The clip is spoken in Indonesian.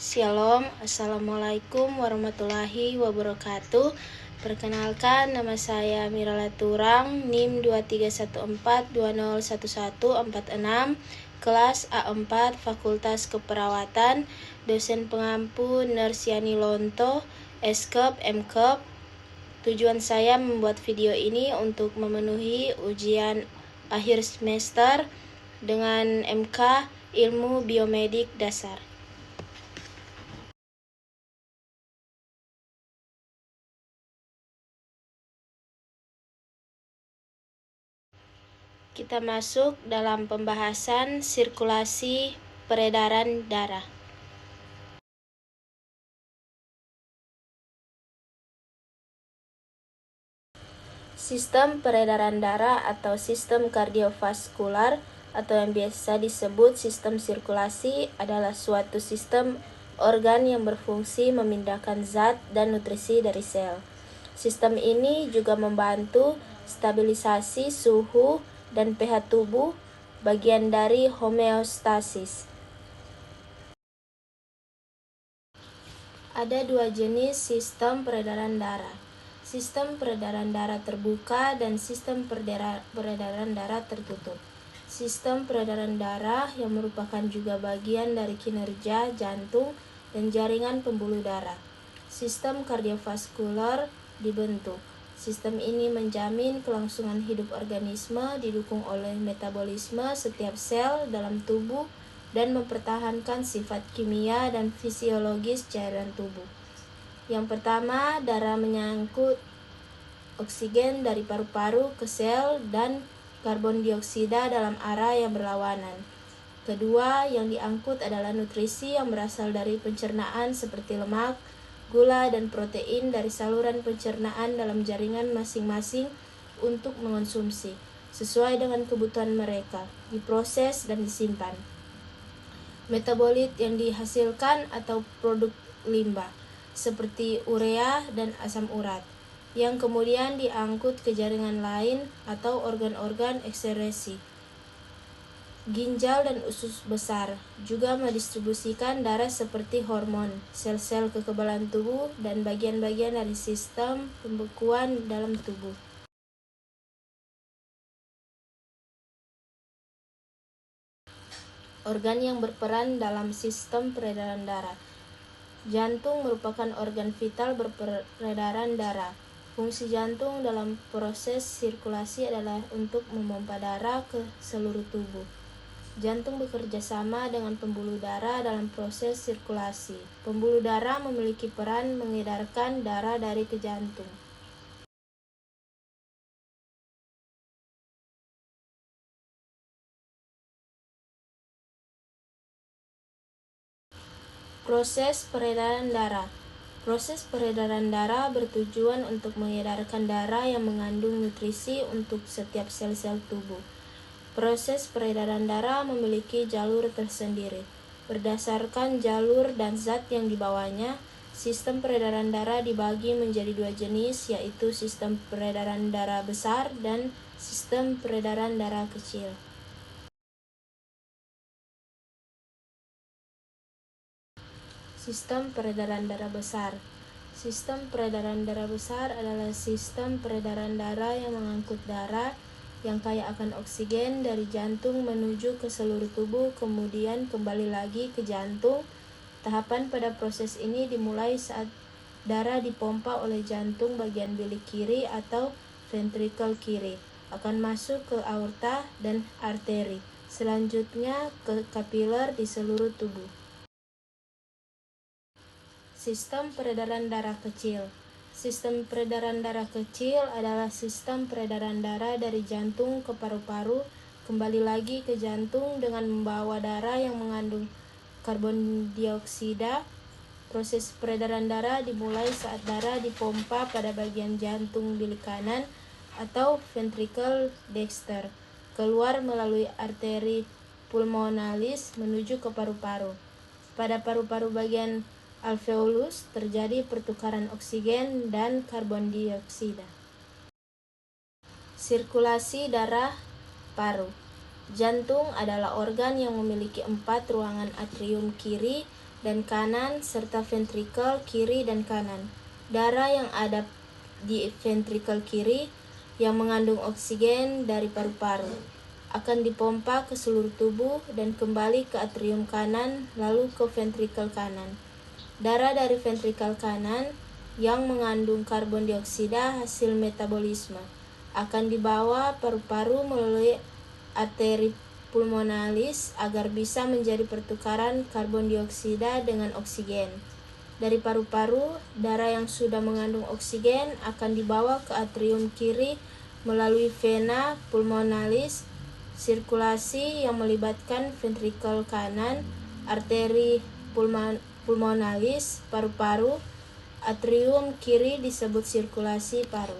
Shalom, Assalamualaikum warahmatullahi wabarakatuh. Perkenalkan, nama saya Mirala Turang, NIM 2314201146, kelas A4, Fakultas Keperawatan, dosen pengampu Nersiani Lonto, Eskep, Mkep. Tujuan saya membuat video ini untuk memenuhi ujian akhir semester dengan MK Ilmu Biomedik Dasar. Kita masuk dalam pembahasan sirkulasi peredaran darah. Sistem peredaran darah atau sistem kardiovaskular atau yang biasa disebut sistem sirkulasi adalah suatu sistem organ yang berfungsi memindahkan zat dan nutrisi dari sel. Sistem ini juga membantu stabilisasi suhu dan pH tubuh, bagian dari homeostasis. Ada dua jenis sistem peredaran darah. Sistem peredaran darah terbuka dan sistem peredaran darah tertutup. Sistem peredaran darah yang merupakan juga bagian dari kinerja jantung dan jaringan pembuluh darah. Sistem kardiovaskular dibentuk. Sistem ini menjamin kelangsungan hidup organisme, didukung oleh metabolisme setiap sel dalam tubuh dan mempertahankan sifat kimia dan fisiologis cairan tubuh. Yang pertama, darah menyangkut oksigen dari paru-paru ke sel dan karbon dioksida dalam arah yang berlawanan. Kedua, yang diangkut adalah nutrisi yang berasal dari pencernaan seperti lemak, gula, dan protein dari saluran pencernaan dalam jaringan masing-masing untuk mengonsumsi, sesuai dengan kebutuhan mereka, diproses dan disimpan. Metabolit yang dihasilkan atau produk limbah, seperti urea dan asam urat, yang kemudian diangkut ke jaringan lain atau organ-organ ekskresi. Ginjal dan usus besar juga mendistribusikan darah seperti hormon, sel-sel kekebalan tubuh, dan bagian-bagian dari sistem pembekuan dalam tubuh. Organ yang berperan dalam sistem peredaran darah. Jantung merupakan organ vital berperedaran darah. Fungsi jantung dalam proses sirkulasi adalah untuk memompa darah ke seluruh tubuh. Jantung bekerja sama dengan pembuluh darah dalam proses sirkulasi. Pembuluh darah memiliki peran mengedarkan darah dari ke jantung. Proses peredaran darah. Proses peredaran darah bertujuan untuk mengedarkan darah yang mengandung nutrisi untuk setiap sel-sel tubuh. Proses peredaran darah memiliki jalur tersendiri. Berdasarkan jalur dan zat yang dibawanya, sistem peredaran darah dibagi menjadi dua jenis, yaitu sistem peredaran darah besar dan sistem peredaran darah kecil. Sistem peredaran darah besar. Sistem peredaran darah besar adalah sistem peredaran darah yang mengangkut darah yang kaya akan oksigen dari jantung menuju ke seluruh tubuh, kemudian kembali lagi ke jantung. Tahapan pada proses ini dimulai saat darah dipompa oleh jantung bagian bilik kiri atau ventrikel kiri, akan masuk ke aorta dan arteri, selanjutnya ke kapiler di seluruh tubuh. Sistem peredaran darah kecil. Sistem peredaran darah kecil adalah sistem peredaran darah dari jantung ke paru-paru, kembali lagi ke jantung dengan membawa darah yang mengandung karbon dioksida. Proses peredaran darah dimulai saat darah dipompa pada bagian jantung bilik kanan atau ventrikel dexter, keluar melalui arteri pulmonalis menuju ke paru-paru. Pada paru-paru bagian alveolus terjadi pertukaran oksigen dan karbon dioksida. Sirkulasi darah paru. Jantung adalah organ yang memiliki 4 ruangan atrium kiri dan kanan, serta ventrikel kiri dan kanan. Darah yang ada di ventrikel kiri yang mengandung oksigen dari paru-paru akan dipompa ke seluruh tubuh dan kembali ke atrium kanan lalu ke ventrikel kanan. Darah dari ventrikel kanan yang mengandung karbon dioksida hasil metabolisme akan dibawa paru-paru melalui arteri pulmonalis agar bisa menjadi pertukaran karbon dioksida dengan oksigen. Dari paru-paru, darah yang sudah mengandung oksigen akan dibawa ke atrium kiri melalui vena pulmonalis, sirkulasi yang melibatkan ventrikel kanan, arteri pulmonalis, paru-paru. Atrium kiri disebut sirkulasi paru.